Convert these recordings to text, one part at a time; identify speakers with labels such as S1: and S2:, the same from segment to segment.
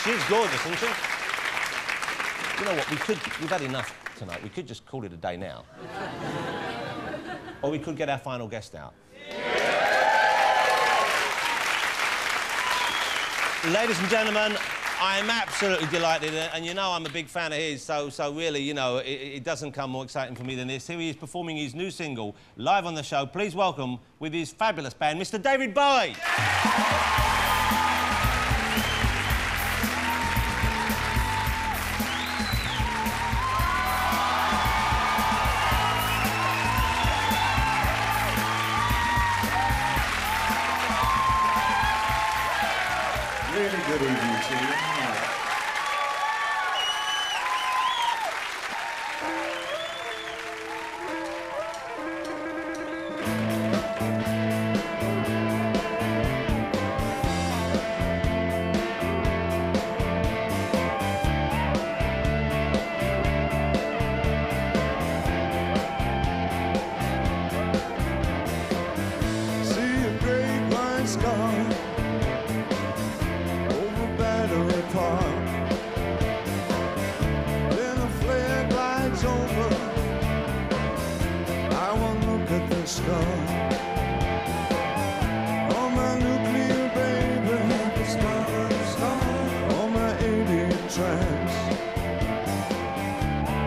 S1: She's gorgeous, isn't she? You know what? We've had enough tonight. We could just call it a day now. Or we could get our final guest out. Ladies and gentlemen, I'm absolutely delighted, and you know I'm a big fan of his, so really, you know, it doesn't come more exciting for me than this. Here he is performing his new single, live on the show. Please welcome, with his fabulous band, Mr. David Bowie.
S2: Really good evening to you. See a great line scar park. Then a flare glides over. I won't look at the scar. Oh, my nuclear baby, the star. Oh, my 80 tracks.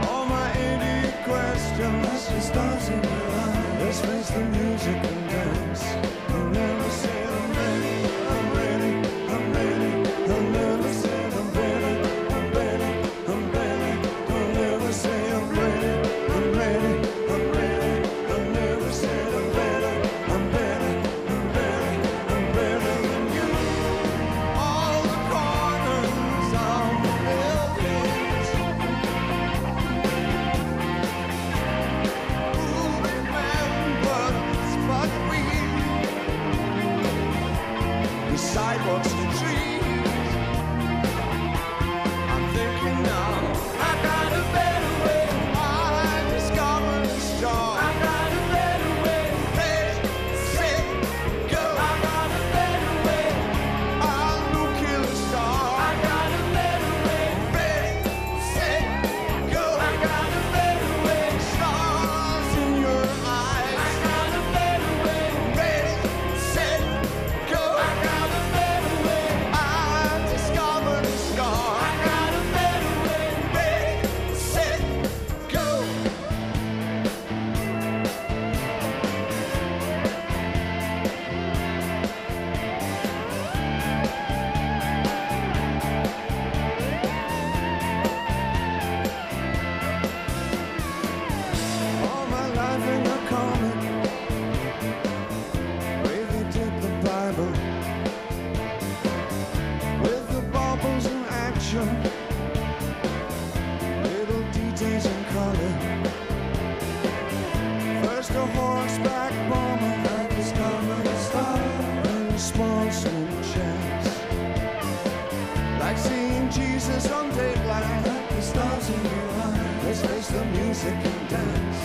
S2: All my 80 questions. The stars in your eyes. Let's face the music and dance. I'll never say I'm ready. I'm ready. I'm ready. I'll never say I'm ready. I'm ready. I'm ready. I'll never say I'm ready. I'm ready. I'm ready. I'll never say I'm ready. I'm ready. I'm ready. I'm better than you. All the corners of the buildings. Who remembers but we? The sidewalks, the trees. I'm thinking now, I got a better way. I discovered a star. I got a better way. Ready, set, go. I got a better way. I'll nuclear star. I got a better way. Ready, set, go. I got a better way. Stars in your eyes. I got a better way. Ready, set, go. I got a better way. I discovered a star. I got a better way. Ready, set, go. All my life in the comic, way they did the Bible, with the baubles in action, little details in color. First a horseback bomber, I discovered a star, and a small slim chance, like seeing Jesus on Dateline, like the stars in your eyes. Let's face the music and dance.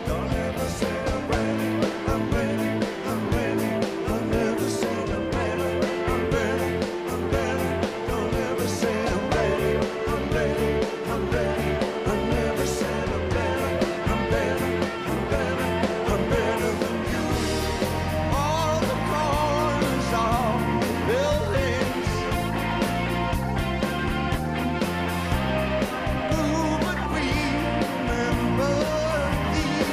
S2: Don't ever say I'm ready. I'm ready. I'm ready. I'll never say I'm ready. I'm ready. I'm ready. Don't ever say I'm ready. I'm ready. I'm ready. I'll never say I'm ready. I'm ready. I'm ready. I'm better than you. All the corners of buildings. Who would remember these?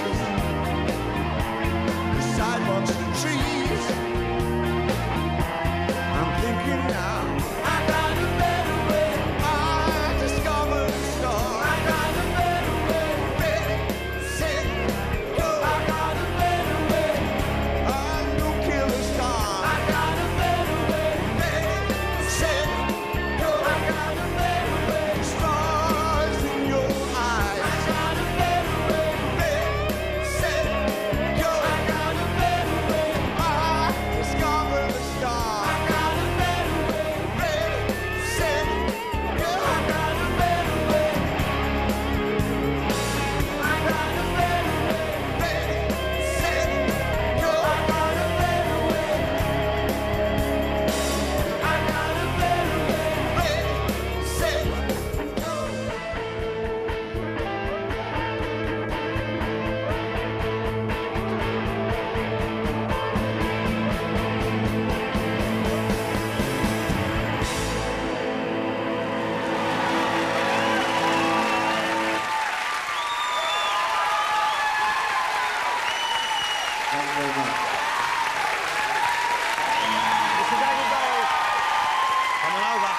S2: Thank you very much.
S1: Mr. David Bowie. Come on over.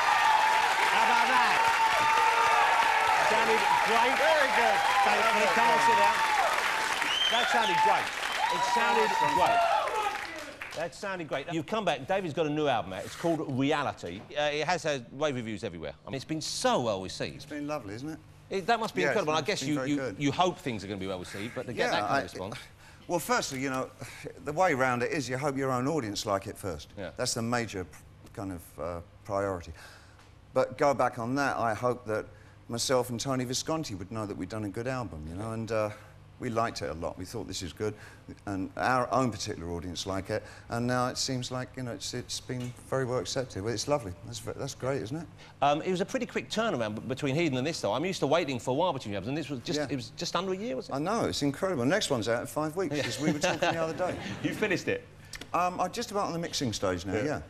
S1: How about that? Sounded great. Very good. Thank you. Come on, sit down. That sounded great. It sounded great. That sounded great. You've come back. David's got a new album out. It's called Reality. It has had rave reviews everywhere. I mean, it's been so well received.
S2: It's been lovely, isn't it?
S1: That must be incredible. I guess you hope things are going to be well received, but to get that kind of response...
S2: Well, firstly, you know, the way round it is you hope your own audience like it first.
S1: Yeah.
S2: That's the major kind of priority. But go back on that, I hope that myself and Tony Visconti would know that we'd done a good album, you know, and we liked it a lot. We thought this is good, and our own particular audience like it, and now it seems like, you know, it's been very well accepted. Well, it's lovely. That's great, isn't it?
S1: It was a pretty quick turnaround between Heathen and this, though. I'm used to waiting for a while between albums, and this was just, it was just under a year, wasn't it?
S2: I know, it's incredible. The next one's out in 5 weeks, as we were talking the other day.
S1: You finished it?
S2: I'm just about on the mixing stage now, yeah.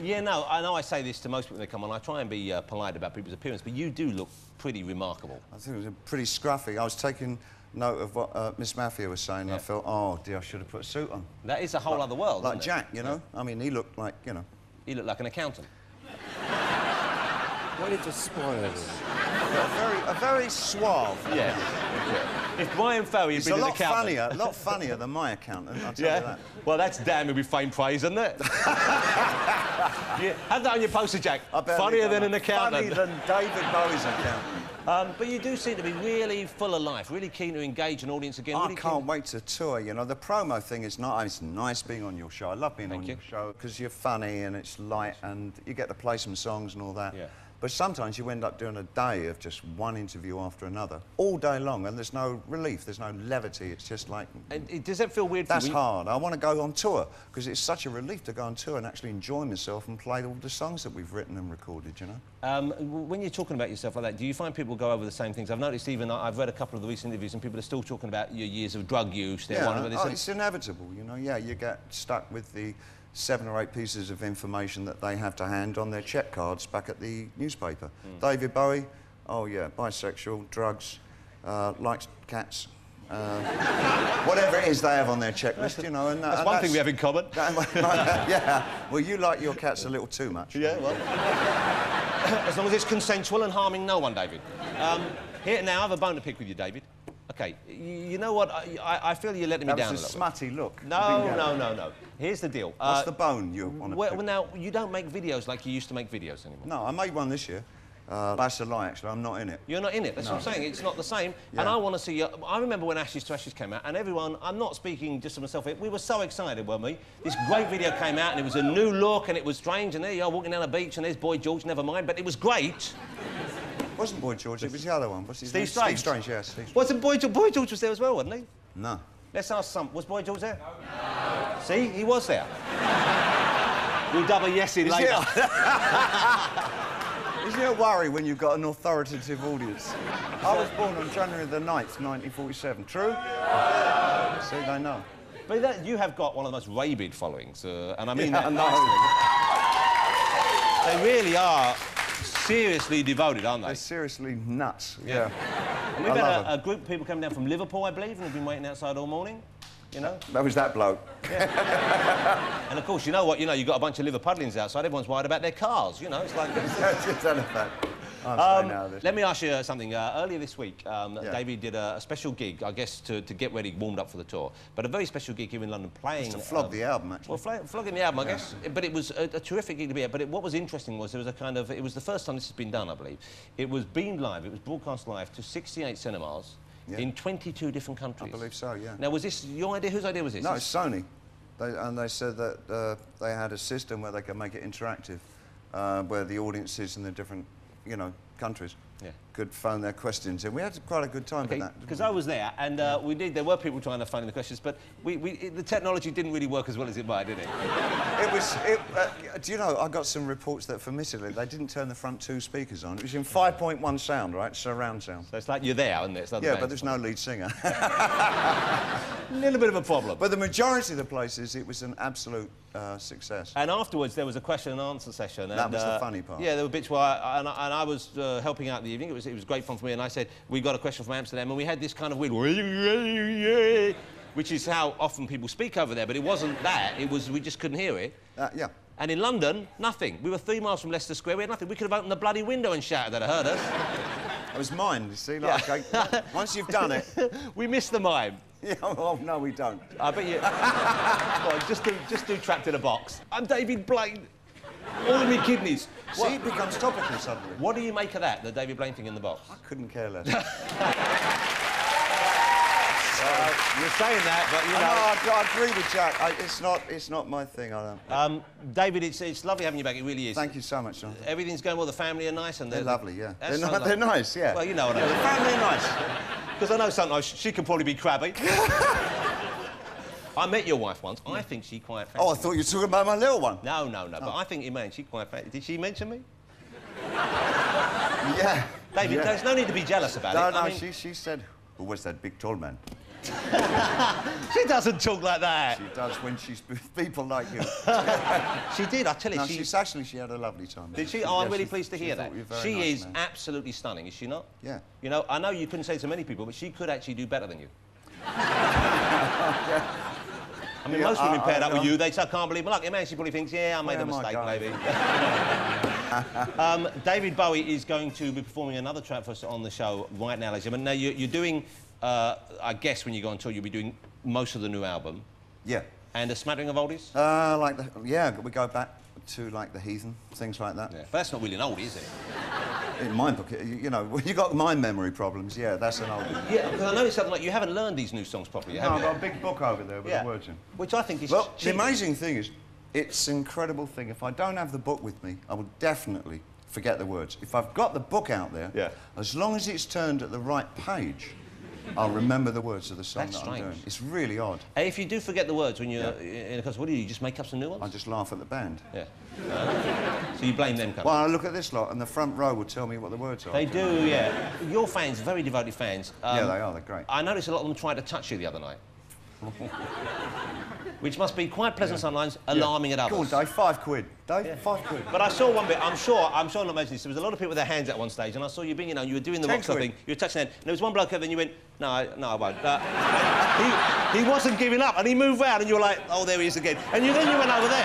S1: Yeah, no, I know I say this to most people when they come on. I try and be polite about people's appearance, but you do look pretty remarkable.
S2: I think it was pretty scruffy. I was taking note of what Miss Mafia was saying, and I felt, oh, dear, I should have put a suit on.
S1: That is a whole other world,
S2: like
S1: isn't it?
S2: Jack, you know? I mean, he looked like, you know...
S1: He looked like an accountant.
S3: Why did you spoil it?
S2: A very suave.
S1: Yeah. If Brian Ferry had been an accountant...
S2: a lot funnier than my accountant, I'll tell you that.
S1: Well, that's damn with faint praise, isn't it? Have that on your poster, Jack. Funnier than an accountant.
S2: Funnier than David Bowie's accountant.
S1: But you do seem to be really full of life, really keen to engage an audience again.
S2: I can't wait to tour, you know. The promo thing is it's nice being on your show. I love being on your show because you're funny and it's light and you get to play some songs and all that. Yeah. But sometimes you end up doing a day of just one interview after another, all day long, and there's no relief, there's no levity, it's just like...
S1: And does that feel weird for you?
S2: That's hard. I want to go on tour, because it's such a relief to go on tour and actually enjoy myself and play all the songs that we've written and recorded, you know?
S1: When you're talking about yourself like that, do you find people go over the same things? I've noticed even, I've read a couple of the recent interviews and people are still talking about your years of drug use.
S2: It's inevitable, you know, you get stuck with the 7 or 8 pieces of information that they have to hand on their check cards back at the newspaper. David Bowie, oh yeah, bisexual, drugs, likes cats, whatever it is they have on their checklist, you know. And,
S1: that's one thing we have in common.
S2: Yeah, well, you like your cats a little too much.
S1: Yeah, well... as long as it's consensual and harming no one, David. Here now, I have a bone to pick with you, David. OK, you know what? I feel you're letting me down a little.
S2: That was a smutty look.
S1: No. Here's the deal.
S2: What's the bone you want to pick?
S1: Well, now, you don't make videos like you used to make videos anymore.
S2: No, I made one this year. That's a lie, actually. I'm not in it.
S1: You're not in it. That's what I'm saying. It's not the same. Yeah. And I want to see you... I remember when Ashes to Ashes came out, and everyone... I'm not speaking just for myself. We were so excited, weren't we? This great video came out, and it was a new look, and it was strange, and there you are walking down the beach, and there's Boy George, never mind, but it was great.
S2: It wasn't Boy George, it was the other one. What's his name?
S1: Steve Strange.
S2: Steve Strange, yes. Steve Strange.
S1: Wasn't Boy George was there as well, wasn't he?
S2: No.
S1: Let's ask some. Was Boy George there? No. See? He was there. We'll double yes in later.
S2: Isn't it a worry when you've got an authoritative audience? I was born on January the 9th, 1947. True? See, they know.
S1: But you have got one of the most rabid followings, and I mean that. They really are seriously devoted, aren't they?
S2: They're seriously nuts, yeah.
S1: And we've had a group of people coming down from Liverpool, I believe, and have been waiting outside all morning. You know?
S2: That was that bloke.
S1: Yeah. And of course, you know what? You know, you've got a bunch of Liverpudlians outside. Everyone's worried about their cars. You know, it's like.
S2: That's a fact.
S1: Let me ask you something. Earlier this week, David did a special gig, I guess, to get ready, warmed up for the tour. But a very special gig here in London, playing...
S2: Just to flog the album, actually.
S1: Well, flogging the album, I guess. But it was a terrific gig to be at. But what was interesting was there was a kind of... It was the first time this has been done, I believe. It was beamed live. It was broadcast live to 68 cinemas in 22 different countries.
S2: I believe so, yeah.
S1: Now, was this your idea? Whose idea was this?
S2: No, it's Sony. They said that they had a system where they could make it interactive, where the audiences in the different, you know, countries could phone their questions in. We had quite a good time with that.
S1: Because I was there, and there were people trying to phone in the questions, but the technology didn't really work as well as it might, did it?
S2: Do you know, I got some reports that from Italy, they didn't turn the front 2 speakers on. It was in 5.1 sound, right? Surround sound.
S1: So it's like you're there, isn't it?
S2: Yeah, but there's no lead singer.
S1: A little bit of a problem.
S2: But the majority of the places, it was an absolute success.
S1: And afterwards, there was a question and answer session.
S2: That was the funny part.
S1: Yeah, there were bits where I was helping out in the evening. It was great fun for me, and I said, we got a question from Amsterdam, and we had this kind of weird... which is how often people speak over there, but it wasn't that. It was, we just couldn't hear it.
S3: Yeah.
S1: And in London, nothing. We were 3 miles from Leicester Square, we had nothing. We could have opened the bloody window and shouted that it heard us.
S3: It was mine, you see, like, okay, once you've done it...
S1: We missed the mime.
S3: Yeah, oh, no, we don't.
S1: I bet you... Go on, just do Trapped in a Box. I'm David Blaine. All of me kidneys.
S3: See, it becomes topical suddenly.
S1: What do you make of that, the David Blaine thing in the box?
S3: I couldn't care less.
S1: You're saying that, but, you know...
S3: No, I agree with Jack. It's not my thing, I don't...
S1: David, it's lovely having you back, it really is.
S3: Thank you so much, Jonathan.
S1: Everything's going well, the family are nice and...
S3: They're lovely, yeah.
S1: They're
S3: They're nice, yeah.
S1: Well, you know what I mean.
S3: The family are nice.
S1: Because I know sometimes she can probably be crabby. I met your wife once. I think she quite fancy.
S3: Oh, I thought you were talking about my little one.
S1: No, but I think, man, she quite fancy. Did she mention me?
S3: Yeah.
S1: David, there's no need to be jealous about it.
S3: No,
S1: I mean...
S3: she said, who was that big tall man?
S1: She doesn't talk like that.
S3: She does when she's with people like you.
S1: She did, I tell you.
S3: No, she had a lovely time.
S1: Did she? Oh, I'm really pleased to hear that. She
S3: nice,
S1: is
S3: man.
S1: absolutely stunning, is she not?
S3: Yeah.
S1: You know, I know you couldn't say to many people, but she could actually do better than you. I mean, most women paired up with you, they say, I can't believe my luck. Man, she probably thinks, yeah, I made a mistake, maybe. David Bowie is going to be performing another track for us on the show right now, ladies and gentlemen. Now, you're doing, I guess when you go on tour, you'll be doing most of the new album.
S3: Yeah.
S1: And a smattering of oldies?
S3: We go back to, like, The Heathen, things like that.
S1: Yeah. But that's not really an oldie, is it?
S3: In my book, you know, when you've got mind memory problems, yeah, that's an oldie.
S1: Yeah, because I noticed something like you haven't learned these new songs properly, have you?
S3: I've got a big book over there with the words in.
S1: Which I think is
S3: Well,
S1: cheating.
S3: the amazing thing is, it's an incredible thing. If I don't have the book with me, I will definitely forget the words. If I've got the book out there, as long as it's turned at the right page, I'll remember the words of the song that I'm doing. It's really odd.
S1: Hey, if you do forget the words when you're in a concert, what do? You just make up some new ones?
S3: I just laugh at the band.
S1: Yeah. So you blame them,
S3: Well, I look at this lot, and the front row will tell me what the words are.
S1: They do, yeah. Your fans, very devoted fans.
S3: Yeah, they are. They're great.
S1: I noticed a lot of them tried to touch you the other night. Which must be quite pleasant sometimes, alarming at others.
S3: Go on, Dave, £5. Dave, £5.
S1: But I saw one bit, I'm sure not mentioning this, there was a lot of people with their hands at one stage, and I saw you being, you know, you were doing the rock thing, you were touching hand, and there was one bloke, and then you went, no, I won't. He wasn't giving up, and he moved round, and you were like, oh, there he is again. And then you went over there.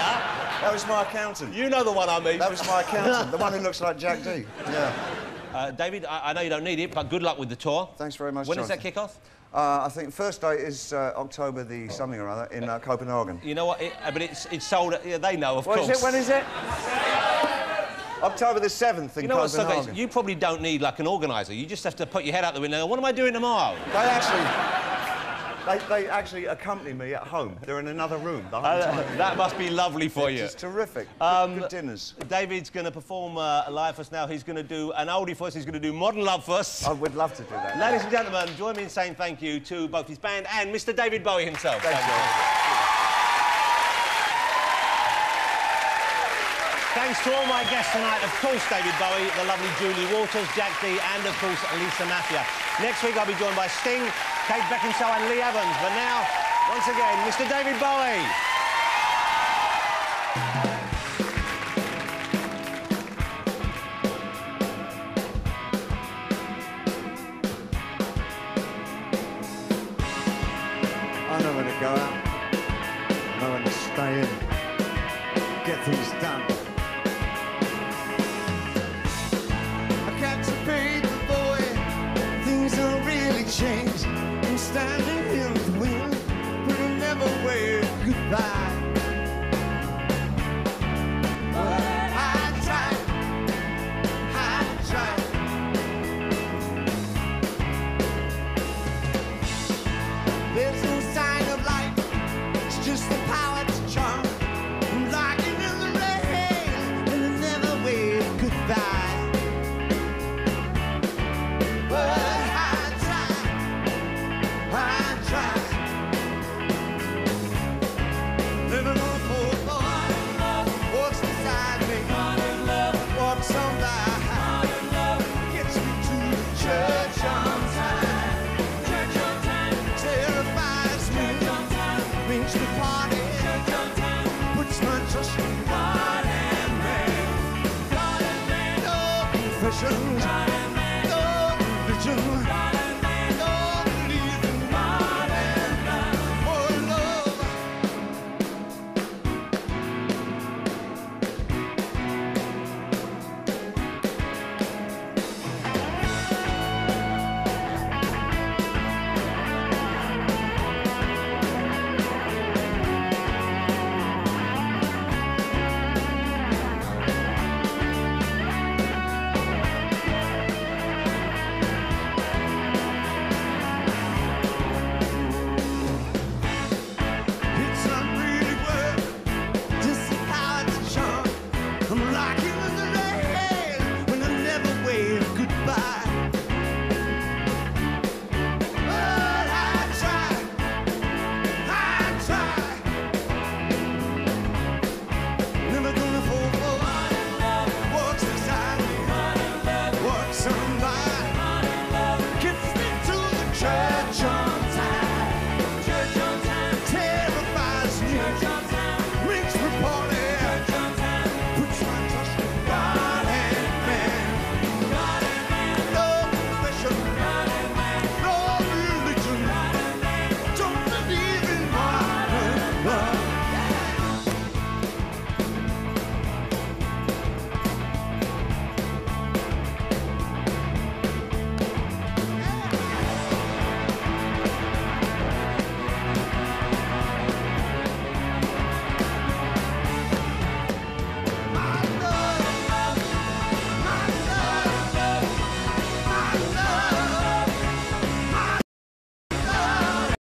S3: That was my accountant.
S1: You know the one I mean.
S3: That was my accountant, the one who looks like Jack D. Yeah.
S1: David, I know you don't need it, but good luck with the tour.
S3: Thanks very much,
S1: When does that kick off?
S3: I think the first date is October the something or other in Copenhagen.
S1: You know what? But it's sold. Yeah, they know, of course.
S3: Is it? When is it? October the 7th in Copenhagen.
S1: So you probably don't need like an organiser. You just have to put your head out the window. And go, what am I doing tomorrow?
S3: They actually accompany me at home. They're in another room the whole time.
S1: That must be lovely for you.
S3: It's terrific. Good dinners.
S1: David's going to perform live for us now. He's going to do an oldie for us. He's going to do Modern Love for us.
S3: I would love to do that.
S1: Ladies and gentlemen, join me in saying thank you to both his band and Mr. David Bowie himself.
S3: Thank you.
S1: Thanks to all my guests tonight, of course, David Bowie, the lovely Julie Waters, Jack D, and, of course, Lisa Mafia. Next week, I'll be joined by Sting, Kate Beckinsale and Lee Evans. But now, once again, Mr. David Bowie.
S3: I know when to go out. I know when to stay in. Get things done. I catch a paid boy. Things don't really change. I'm standing in the wind, but I never wave goodbye. But I tried. There's no sign of life. It's just the power to charm. I'm lying in the rain, and I never wave goodbye. But I tried. Living on a poor boy, walks beside me, walks on by, gets me to the church on time, terrifies me, makes me party, puts my trust in God and man. No confession.